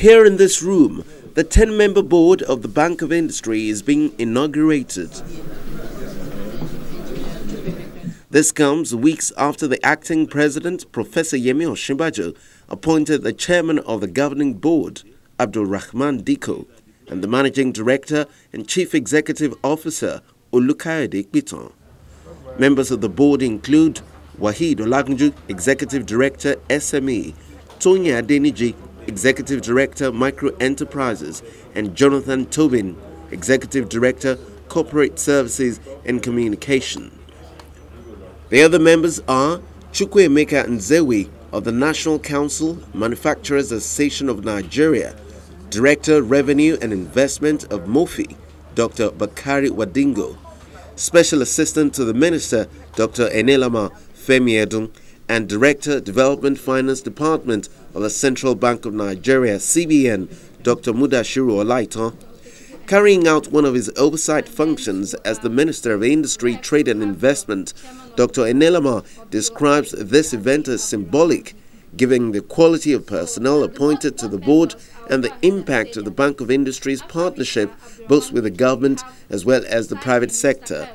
Here in this room, the 10-member board of the Bank of Industry is being inaugurated. This comes weeks after the acting president, Professor Yemi Osinbajo, appointed the chairman of the governing board, Abdul Rahman Diko, and the managing director and chief executive officer, Olukayode Ikpitan. Members of the board include Waheed Olagunju, executive director, SME, Toyin Adeniji, executive director, Micro Enterprises, and Jonathan Tobin, executive director, Corporate Services and Communication. The other members are Chukwuemeka Nzewi of the National Council, Manufacturers Association of Nigeria, Director, Revenue and Investment of MOFI, Dr. Bakari Wadingo, Special Assistant to the Minister, Dr. Enelama Femiedun, and Director, Development Finance Department of the Central Bank of Nigeria, CBN, Dr. Mudashiru Olaitan. Carrying out one of his oversight functions as the Minister of Industry, Trade and Investment, Dr. Enelama describes this event as symbolic, given the quality of personnel appointed to the board and the impact of the Bank of Industry's partnership both with the government as well as the private sector.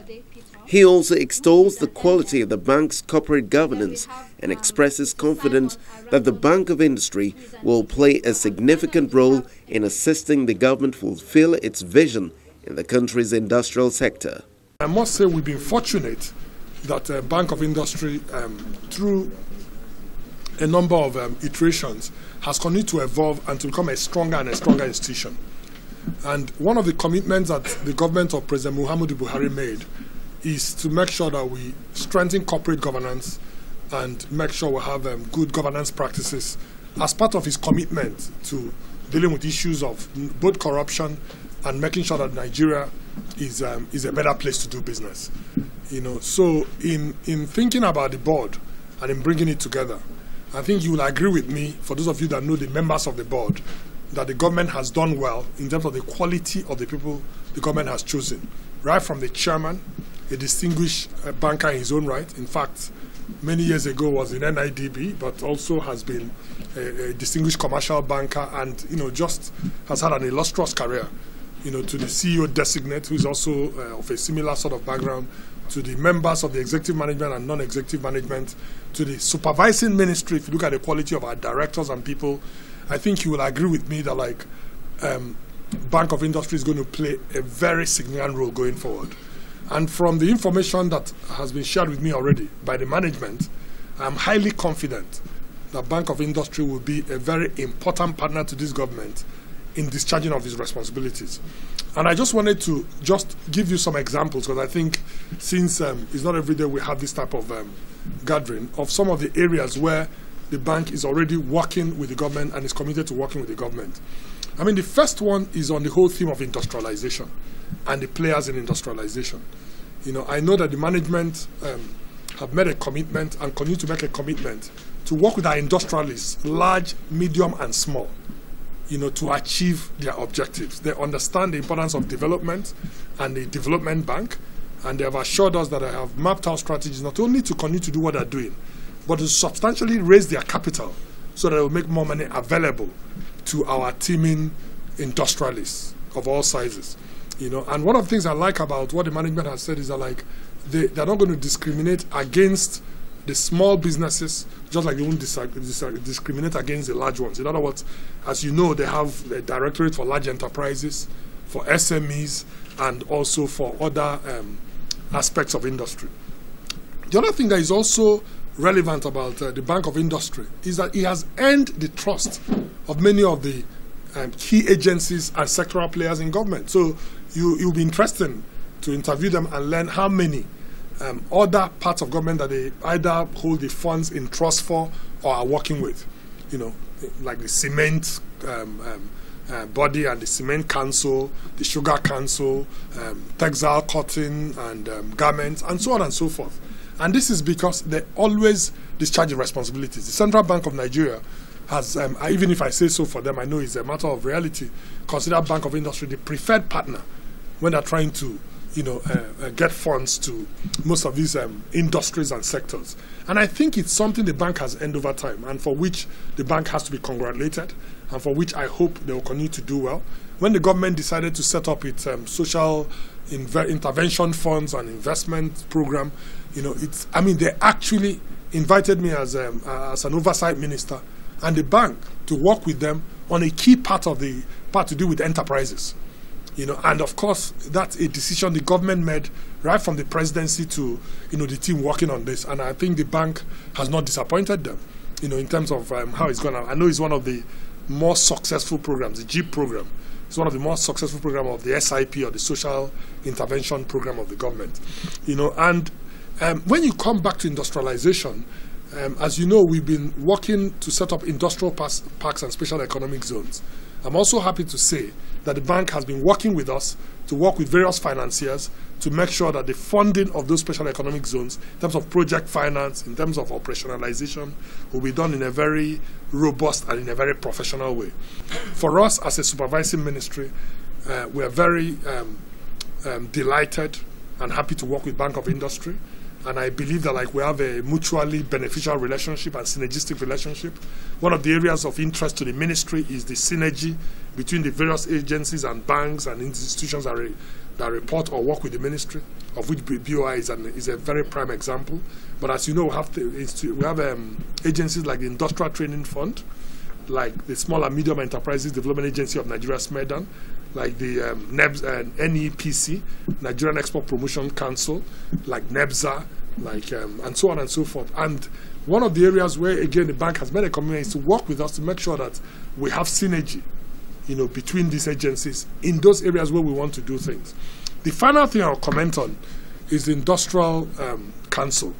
He also extols the quality of the bank's corporate governance and expresses confidence that the Bank of Industry will play a significant role in assisting the government fulfill its vision in the country's industrial sector. I must say we've been fortunate that Bank of Industry, through a number of iterations, has continued to evolve and to become a stronger and a stronger institution. And one of the commitments that the government of President Muhammadu Buhari made is to make sure that we strengthen corporate governance and make sure we have good governance practices as part of his commitment to dealing with issues of both corruption and making sure that Nigeria is a better place to do business. So in thinking about the board and in bringing it together, I think you will agree with me, for those of you that know the members of the board, that the government has done well in terms of the quality of the people the government has chosen, right from the chairman, a distinguished banker in his own right. In fact, many years ago was in NIDB, but also has been a distinguished commercial banker and, just has had an illustrious career, to the CEO designate, who is also of a similar sort of background, to the members of the executive management and non-executive management, to the supervising ministry. If you look at the quality of our directors and people, I think you will agree with me that Bank of Industry is going to play a very significant role going forward. And from the information that has been shared with me already by the management, I'm highly confident that Bank of Industry will be a very important partner to this government in discharging of its responsibilities. And I just wanted to give you some examples, because I think since it's not every day we have this type of gathering, of some of the areas where the bank is already working with the government and is committed to working with the government. I mean, the first one is on the whole theme of industrialization and the players in industrialization. I know that the management have made a commitment and continue to make a commitment to work with our industrialists, large, medium, and small, to achieve their objectives. They understand the importance of development and the development bank, and they have assured us that they have mapped out strategies not only to continue to do what they're doing, but to substantially raise their capital so that it will make more money available to our teeming industrialists of all sizes. And one of the things I like about what the management has said is that they're not going to discriminate against the small businesses, just like they won't discriminate against the large ones. In other words, as you know, they have a directorate for large enterprises, for SMEs, and also for other aspects of industry. The other thing that is also relevant about the Bank of Industry is that it has earned the trust of many of the key agencies and sectoral players in government. So you'll be interested to interview them and learn how many other parts of government that they either hold the funds in trust for or are working with. Like the cement body and the cement council, the sugar council, textile, cotton and garments, and so on and so forth. And this is because they always discharge the responsibilities. The Central Bank of Nigeria has, even if I say so for them, I know it's a matter of reality, consider Bank of Industry the preferred partner when they're trying to, get funds to most of these industries and sectors. And I think it's something the bank has earned over time, and for which the bank has to be congratulated, and for which I hope they will continue to do well. When the government decided to set up its social intervention funds and investment program, they actually invited me as an oversight minister and the bank to work with them on a key part to do with enterprises. And of course, that's a decision the government made right from the presidency to, the team working on this. And I think the bank has not disappointed them, in terms of how it's going. I know it's one of the more successful programs, the JIP program. It's one of the most successful programs of the SIP, or the Social Intervention Program of the government. And when you come back to industrialization, as you know, we've been working to set up industrial parks and special economic zones. I'm also happy to say that the bank has been working with us to work with various financiers to make sure that the funding of those special economic zones, in terms of project finance, in terms of operationalization, will be done in a very robust and in a very professional way. For us as a supervising ministry, we are very delighted and happy to work with Bank of Industry. And I believe that we have a mutually beneficial relationship and synergistic relationship. One of the areas of interest to the ministry is the synergy between the various agencies and banks and institutions that report or work with the ministry, of which BoI is a very prime example. But as you know, we have agencies like the Industrial Training Fund, like the Small and Medium Enterprises Development Agency of Nigeria, SMEDAN, like the NEPC, Nigerian Export Promotion Council, like NEBSA, and so on and so forth. And one of the areas where, again, the bank has made a commitment is to work with us to make sure that we have synergy, between these agencies in those areas where we want to do things. The final thing I'll comment on is the Industrial Council,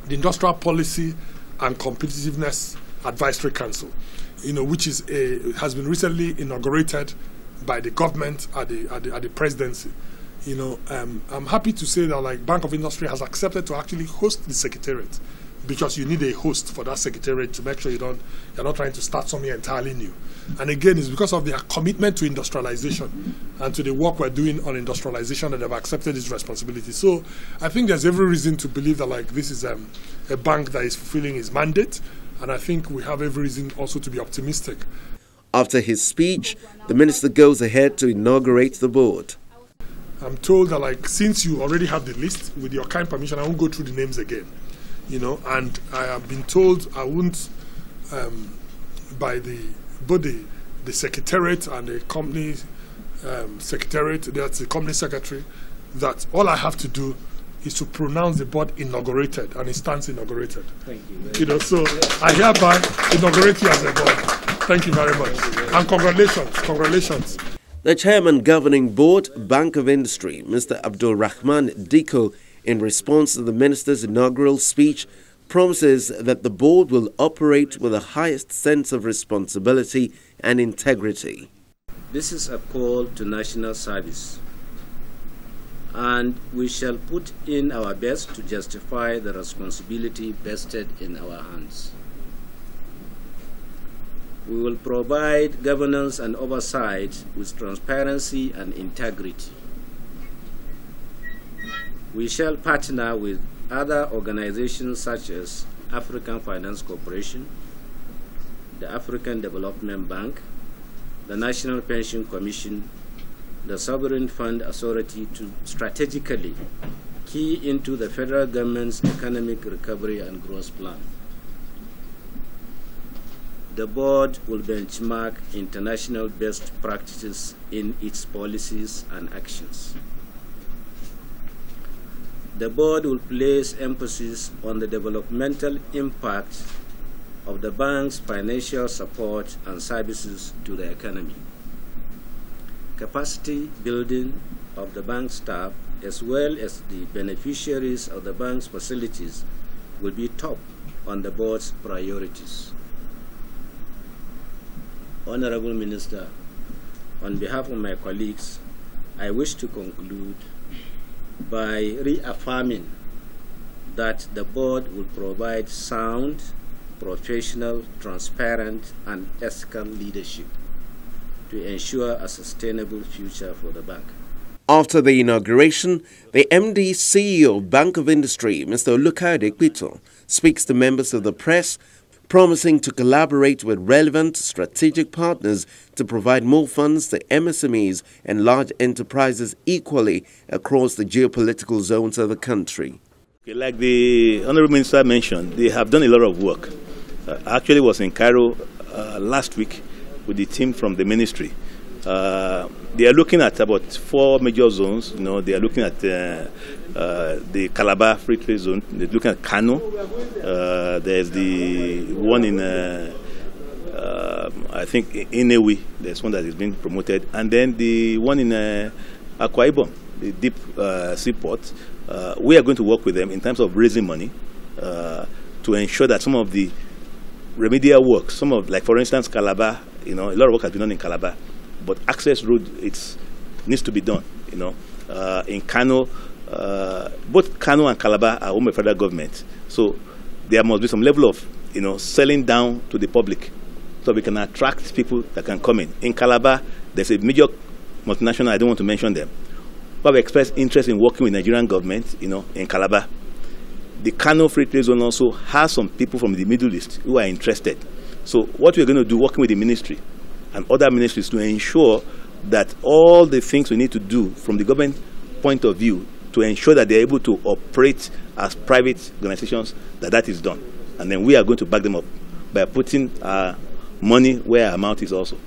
the Industrial Policy and Competitiveness Advisory Council, which has been recently inaugurated by the government at the presidency. I'm happy to say that Bank of Industry has accepted to actually host the secretariat, because you need a host for that secretariat to make sure you're not trying to start something entirely new. And again, it's because of their commitment to industrialization and to the work we're doing on industrialization that they've accepted this responsibility. So I think there's every reason to believe that this is a bank that is fulfilling its mandate, and I think we have every reason also to be optimistic. After his speech, the minister goes ahead to inaugurate the board. I'm told that since you already have the list, with your kind permission, I won't go through the names again. And I have been told I won't, by both the secretariat and the company secretariat, that's the company secretary, that all I have to do is to pronounce the board inaugurated, and it stands inaugurated. Thank you. So I hereby inaugurate you as a board. Thank you very much. And congratulations. The chairman governing board, Bank of Industry, Mr. Abdul Rahman Diko, in response to the minister's inaugural speech, promises that the board will operate with the highest sense of responsibility and integrity. This is a call to national service, and we shall put in our best to justify the responsibility vested in our hands. We will provide governance and oversight with transparency and integrity. We shall partner with other organizations such as African Finance Corporation, the African Development Bank, the National Pension Commission, the Sovereign Fund Authority to strategically key into the federal government's economic recovery and growth plan. The board will benchmark international best practices in its policies and actions. The board will place emphasis on the developmental impact of the bank's financial support and services to the economy. Capacity building of the bank staff, as well as the beneficiaries of the bank's facilities, will be top on the board's priorities. Honorable Minister, on behalf of my colleagues, I wish to conclude by reaffirming that the board will provide sound, professional, transparent, and ethical leadership to ensure a sustainable future for the bank. After the inauguration, the MD CEO of Bank of Industry, Mr. Olukayode Pito, speaks to members of the press, promising to collaborate with relevant strategic partners to provide more funds to MSMEs and large enterprises equally across the geopolitical zones of the country. Okay, like the Honorable Minister mentioned, they have done a lot of work. I actually was in Cairo last week with the team from the ministry. They are looking at about 4 major zones. You know, they are looking at the Calabar Free Trade Zone. They're looking at Kano. There's the one in, I think, Inewi. There's one that is being promoted. And then the one in Akwa Ibom, the deep seaport. We are going to work with them in terms of raising money to ensure that some of the remedial work, some of, like for instance, Calabar, you know, a lot of work has been done in Calabar. But access road, it needs to be done. You know, in Kano, both Kano and Calabar are owned by federal government, so there must be some level of, you know, selling down to the public, so we can attract people that can come in. In Calabar, there's a major multinational. I don't want to mention them, but we expressed interest in working with Nigerian government. You know, in Calabar, the Kano Free Trade Zone also has some people from the Middle East who are interested. So what we're going to do, working with the ministry and other ministries, to ensure that all the things we need to do from the government point of view to ensure that they're able to operate as private organizations, that is done. And then we are going to back them up by putting our money where our mouth is also.